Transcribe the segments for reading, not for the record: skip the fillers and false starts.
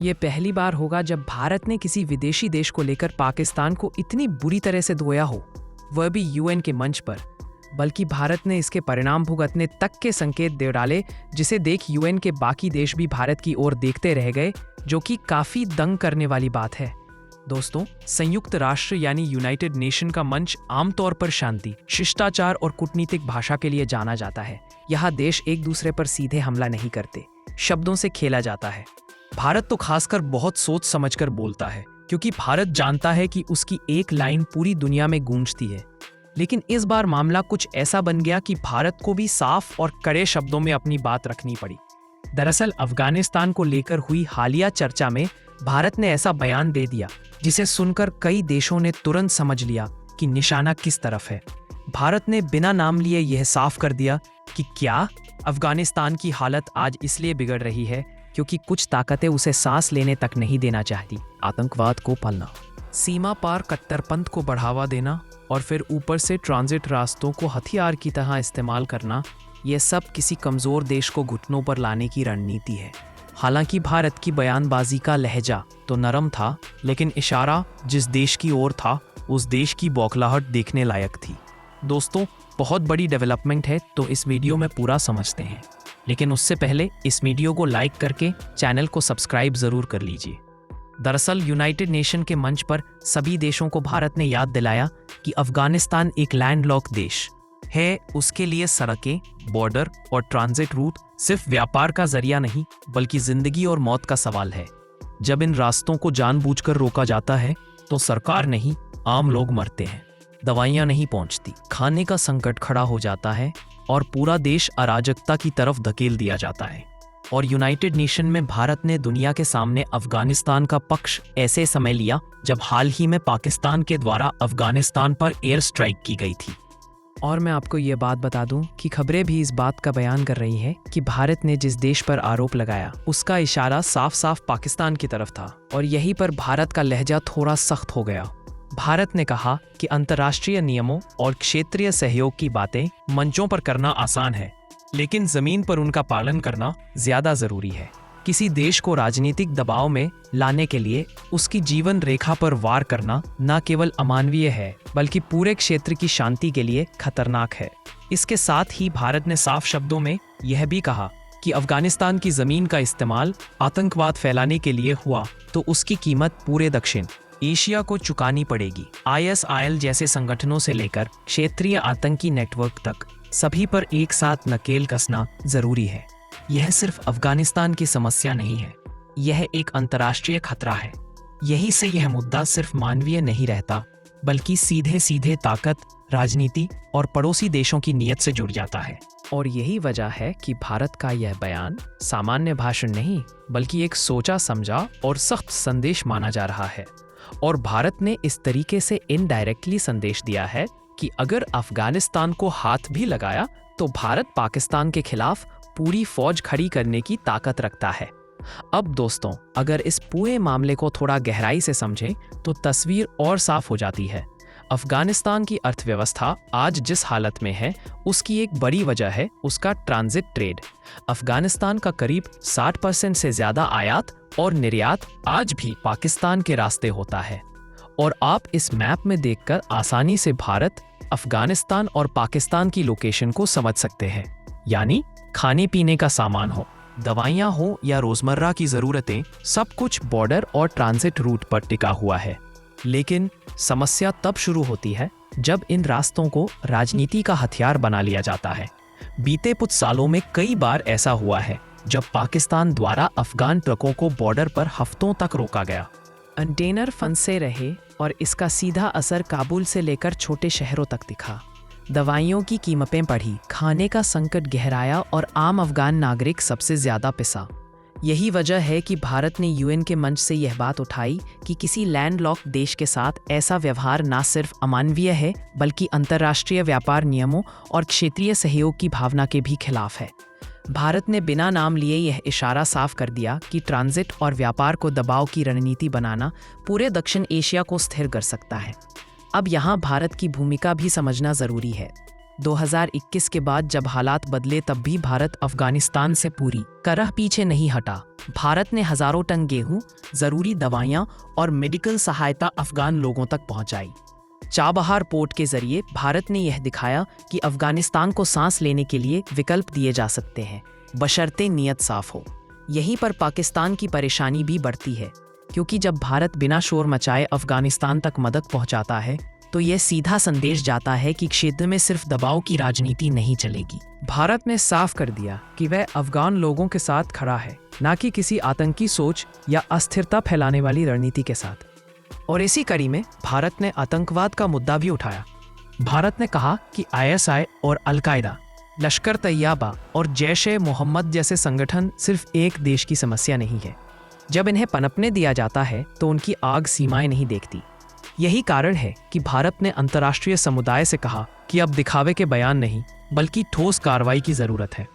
ये पहली बार होगा जब भारत ने किसी विदेशी देश को लेकर पाकिस्तान को इतनी बुरी तरह से धोया हो, वह भी यूएन के मंच पर। बल्कि भारत ने इसके परिणाम भुगतने तक के संकेत दे डाले, जिसे देख यूएन के बाकी देश भी भारत की ओर देखते रह गए, जो कि काफी दंग करने वाली बात है। दोस्तों, संयुक्त राष्ट्र यानी यूनाइटेड नेशन का मंच आमतौर पर शांति, शिष्टाचार और कूटनीतिक भाषा के लिए जाना जाता है। यहाँ देश एक दूसरे पर सीधे हमला नहीं करते, शब्दों से खेला जाता है। भारत तो खासकर बहुत सोच समझकर बोलता है, क्योंकि भारत जानता है कि उसकी एक लाइन पूरी दुनिया में गूंजती है। लेकिन इस बार मामला कुछ ऐसा बन गया कि भारत को भी साफ और कड़े शब्दों में अपनी बात रखनी पड़ी। दरअसल अफगानिस्तान को लेकर हुई हालिया चर्चा में भारत ने ऐसा बयान दे दिया, जिसे सुनकर कई देशों ने तुरंत समझ लिया कि निशाना किस तरफ है। भारत ने बिना नाम लिए यह साफ कर दिया कि क्या अफगानिस्तान की हालत आज इसलिए बिगड़ रही है क्योंकि कुछ ताकतें उसे सांस लेने तक नहीं देना चाहती। आतंकवाद को पालना, सीमा पार कट्टरपंथ को बढ़ावा देना और फिर ऊपर से ट्रांजिट रास्तों को हथियार की तरह इस्तेमाल करना, यह सब किसी कमजोर देश को घुटनों पर लाने की रणनीति है। हालांकि भारत की बयानबाजी का लहजा तो नरम था, लेकिन इशारा जिस देश की ओर था उस देश की बौखलाहट देखने लायक थी। दोस्तों, बहुत बड़ी डेवलपमेंट है, तो इस वीडियो में पूरा समझते हैं। लेकिन उससे पहले इस वीडियो को लाइक करके चैनल को सब्सक्राइब जरूर कर लीजिए। दरअसल यूनाइटेड नेशन के मंच पर सभी देशों को भारत ने याद दिलाया कि अफगानिस्तान एक लैंडलॉक देश है। उसके लिए सड़कें, बॉर्डर और ट्रांजिट रूट सिर्फ व्यापार का जरिया नहीं, बल्कि जिंदगी और मौत का सवाल है। जब इन रास्तों को जानबूझकर रोका जाता है तो सरकार नहीं, आम लोग मरते हैं, दवाइयां नहीं पहुंचती, खाने का संकट खड़ा हो जाता है और पूरा देश अराजकता की तरफ धकेल दिया जाता है। और यूनाइटेड नेशन में भारत ने दुनिया के सामने अफगानिस्तान का पक्ष ऐसे समय लिया जब हाल ही में पाकिस्तान के द्वारा अफगानिस्तान पर एयर स्ट्राइक की गई थी। और मैं आपको ये बात बता दूं कि खबरें भी इस बात का बयान कर रही हैं कि भारत ने जिस देश पर आरोप लगाया उसका इशारा साफ साफ पाकिस्तान की तरफ था, और यहीं पर भारत का लहजा थोड़ा सख्त हो गया। भारत ने कहा कि अंतर्राष्ट्रीय नियमों और क्षेत्रीय सहयोग की बातें मंचों पर करना आसान है, लेकिन जमीन पर उनका पालन करना ज्यादा जरूरी है। किसी देश को राजनीतिक दबाव में लाने के लिए उसकी जीवन रेखा पर वार करना न केवल अमानवीय है, बल्कि पूरे क्षेत्र की शांति के लिए खतरनाक है। इसके साथ ही भारत ने साफ शब्दों में यह भी कहा कि अफगानिस्तान की जमीन का इस्तेमाल आतंकवाद फैलाने के लिए हुआ तो उसकी कीमत पूरे दक्षिण एशिया को चुकानी पड़ेगी। ISIL जैसे संगठनों से लेकर क्षेत्रीय आतंकी नेटवर्क तक सभी पर एक साथ नकेल कसना जरूरी है। यह सिर्फ अफगानिस्तान की समस्या नहीं है, यह एक अंतर्राष्ट्रीय खतरा है। यही से यह मुद्दा सिर्फ मानवीय नहीं रहता, बल्कि सीधे सीधे ताकत, राजनीति और पड़ोसी देशों की नीयत से जुड़ जाता है। और यही वजह है कि भारत का यह बयान सामान्य भाषण नहीं, बल्कि एक सोचा समझा और सख्त संदेश माना जा रहा है। और भारत ने इस तरीके से इनडायरेक्टली संदेश दिया है कि अगर अफगानिस्तान को हाथ भी लगाया तो भारत पाकिस्तान के खिलाफ पूरी फौज खड़ी करने की ताकत रखता है। अब दोस्तों, अगर इस पूरे मामले को थोड़ा गहराई से समझें तो तस्वीर और साफ हो जाती है। अफगानिस्तान की अर्थव्यवस्था आज जिस हालत में है उसकी एक बड़ी वजह है उसका ट्रांजिट ट्रेड। अफगानिस्तान का करीब 60% से ज्यादा आयात और निर्यात आज भी पाकिस्तान के रास्ते होता है। और आप इस मैप में देखकर आसानी से भारत, अफगानिस्तान और पाकिस्तान की लोकेशन को समझ सकते हैं। यानी खाने पीने का सामान हो, दवाइयां हो या रोजमर्रा की जरूरतें, सब कुछ बॉर्डर और ट्रांजिट रूट पर टिका हुआ है। लेकिन समस्या तब शुरू होती है जब इन रास्तों को राजनीति का हथियार बना लिया जाता है। बीते कुछ सालों में कई बार ऐसा हुआ है जब पाकिस्तान द्वारा अफगान ट्रकों को बॉर्डर पर हफ्तों तक रोका गया। कंटेनर फंसे रहे और इसका सीधा असर काबुल से लेकर छोटे शहरों तक दिखा। दवाइयों की कीमतें बढ़ी, खाने का संकट गहराया और आम अफगान नागरिक सबसे ज्यादा पिसा। यही वजह है कि भारत ने यूएन के मंच से यह बात उठाई कि किसी लैंडलॉक देश के साथ ऐसा व्यवहार न सिर्फ अमानवीय है, बल्कि अंतर्राष्ट्रीय व्यापार नियमों और क्षेत्रीय सहयोग की भावना के भी खिलाफ है। भारत ने बिना नाम लिए यह इशारा साफ कर दिया कि ट्रांजिट और व्यापार को दबाव की रणनीति बनाना पूरे दक्षिण एशिया को स्थिर कर सकता है। अब यहाँ भारत की भूमिका भी समझना जरूरी है। 2021 के बाद जब हालात बदले तब भी भारत अफगानिस्तान से पूरी तरह पीछे नहीं हटा। भारत ने हजारों टन गेहूं, जरूरी दवाइयां और मेडिकल सहायता अफगान लोगों तक पहुंचाई। चाबहार पोर्ट के जरिए भारत ने यह दिखाया कि अफगानिस्तान को सांस लेने के लिए विकल्प दिए जा सकते हैं, बशर्ते नीयत साफ हो। यहीं पर पाकिस्तान की परेशानी भी बढ़ती है, क्योंकि जब भारत बिना शोर मचाए अफगानिस्तान तक मदद पहुंचाता है तो यह सीधा संदेश जाता है कि क्षेत्र में सिर्फ दबाव की राजनीति नहीं चलेगी। भारत ने साफ कर दिया कि वह अफगान लोगों के साथ खड़ा है, न कि किसी आतंकी सोच या अस्थिरता फैलाने वाली रणनीति के साथ। और इसी कड़ी में भारत ने आतंकवाद का मुद्दा भी उठाया। भारत ने कहा कि ISI और अल-कायदा, लश्कर तैयबा और जैश-ए-मोहम्मद जैसे संगठन सिर्फ एक देश की समस्या नहीं है। जब इन्हें पनपने दिया जाता है तो उनकी आग सीमाएं नहीं देखती। यही कारण है कि भारत ने अंतर्राष्ट्रीय समुदाय से कहा कि अब दिखावे के बयान नहीं बल्कि ठोस कार्रवाई की जरूरत है।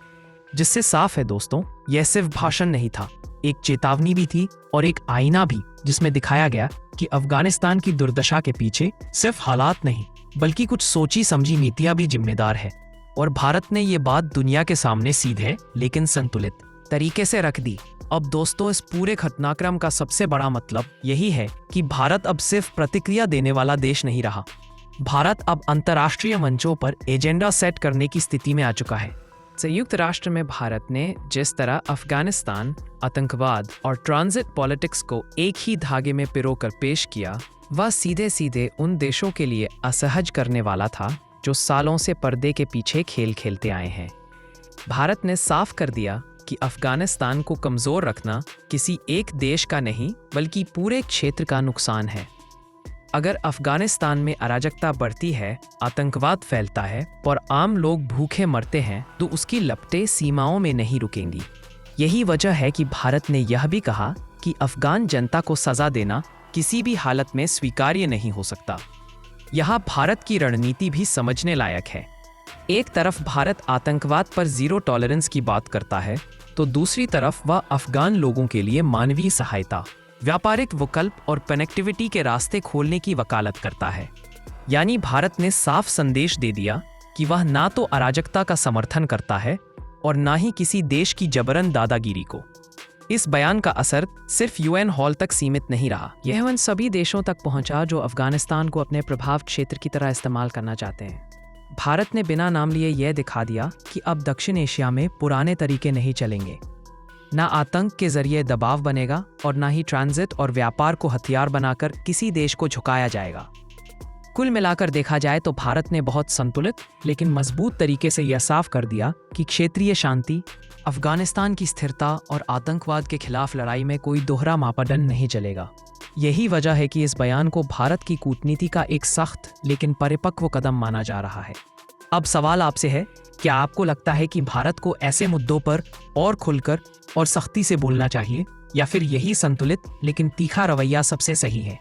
जिससे साफ है दोस्तों, यह सिर्फ भाषण नहीं था, एक चेतावनी भी थी और एक आईना भी, जिसमें दिखाया गया कि अफगानिस्तान की दुर्दशा के पीछे सिर्फ हालात नहीं बल्कि कुछ सोची समझी नीतियां भी जिम्मेदार है। और भारत ने ये बात दुनिया के सामने सीधे लेकिन संतुलित तरीके से रख दी। अब दोस्तों, इस पूरे घटनाक्रम का सबसे बड़ा मतलब यही है कि भारत अब सिर्फ प्रतिक्रिया देने वाला देश नहीं रहा। भारत अब अंतर्राष्ट्रीय मंचों पर एजेंडा सेट करने की स्थिति में आ चुका है। संयुक्त राष्ट्र में भारत ने जिस तरह अफगानिस्तान, आतंकवाद और ट्रांजिट पॉलिटिक्स को एक ही धागे में पिरोकर पेश किया, वह सीधे सीधे उन देशों के लिए असहज करने वाला था जो सालों से पर्दे के पीछे खेल खेलते आए हैं। भारत ने साफ कर दिया कि अफगानिस्तान को कमजोर रखना किसी एक देश का नहीं बल्कि पूरे क्षेत्र का नुकसान है। अगर अफगानिस्तान में अराजकता बढ़ती है, आतंकवाद फैलता है और आम लोग भूखे मरते हैं तो उसकी लपटें सीमाओं में नहीं रुकेंगी। यही वजह है कि भारत ने यह भी कहा कि अफगान जनता को सजा देना किसी भी हालत में स्वीकार्य नहीं हो सकता। यहाँ भारत की रणनीति भी समझने लायक है। एक तरफ भारत आतंकवाद पर जीरो टॉलरेंस की बात करता है तो दूसरी तरफ वह अफगान लोगों के लिए मानवीय सहायता, व्यापारिक विकल्प और कनेक्टिविटी के रास्ते खोलने की वकालत करता है। यानी भारत ने साफ संदेश दे दिया कि वह ना तो अराजकता का समर्थन करता है और ना ही किसी देश की जबरन दादागिरी को। इस बयान का असर सिर्फ UN हॉल तक सीमित नहीं रहा, यह उन सभी देशों तक पहुंचा जो अफगानिस्तान को अपने प्रभाव क्षेत्र की तरह इस्तेमाल करना चाहते हैं। भारत ने बिना नाम लिए यह दिखा दिया कि अब दक्षिण एशिया में पुराने तरीके नहीं चलेंगे। ना आतंक के जरिए दबाव बनेगा और ना ही ट्रांजिट और व्यापार को हथियार बनाकर किसी देश को झुकाया जाएगा। कुल मिलाकर देखा जाए तो भारत ने बहुत संतुलित लेकिन मजबूत तरीके से यह साफ कर दिया कि क्षेत्रीय शांति, अफगानिस्तान की स्थिरता और आतंकवाद के खिलाफ लड़ाई में कोई दोहरा मापदंड नहीं चलेगा। यही वजह है कि इस बयान को भारत की कूटनीति का एक सख्त लेकिन परिपक्व कदम माना जा रहा है। अब सवाल आपसे है, क्या आपको लगता है कि भारत को ऐसे मुद्दों पर और खुलकर और सख्ती से बोलना चाहिए, या फिर यही संतुलित लेकिन तीखा रवैया सबसे सही है?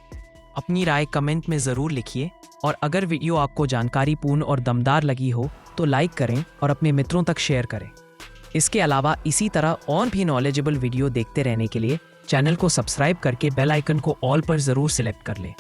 अपनी राय कमेंट में ज़रूर लिखिए और अगर वीडियो आपको जानकारीपूर्ण और दमदार लगी हो तो लाइक करें और अपने मित्रों तक शेयर करें। इसके अलावा इसी तरह और भी नॉलेजेबल वीडियो देखते रहने के लिए चैनल को सब्सक्राइब करके बेल आइकन को ऑल पर ज़रूर सिलेक्ट कर लें।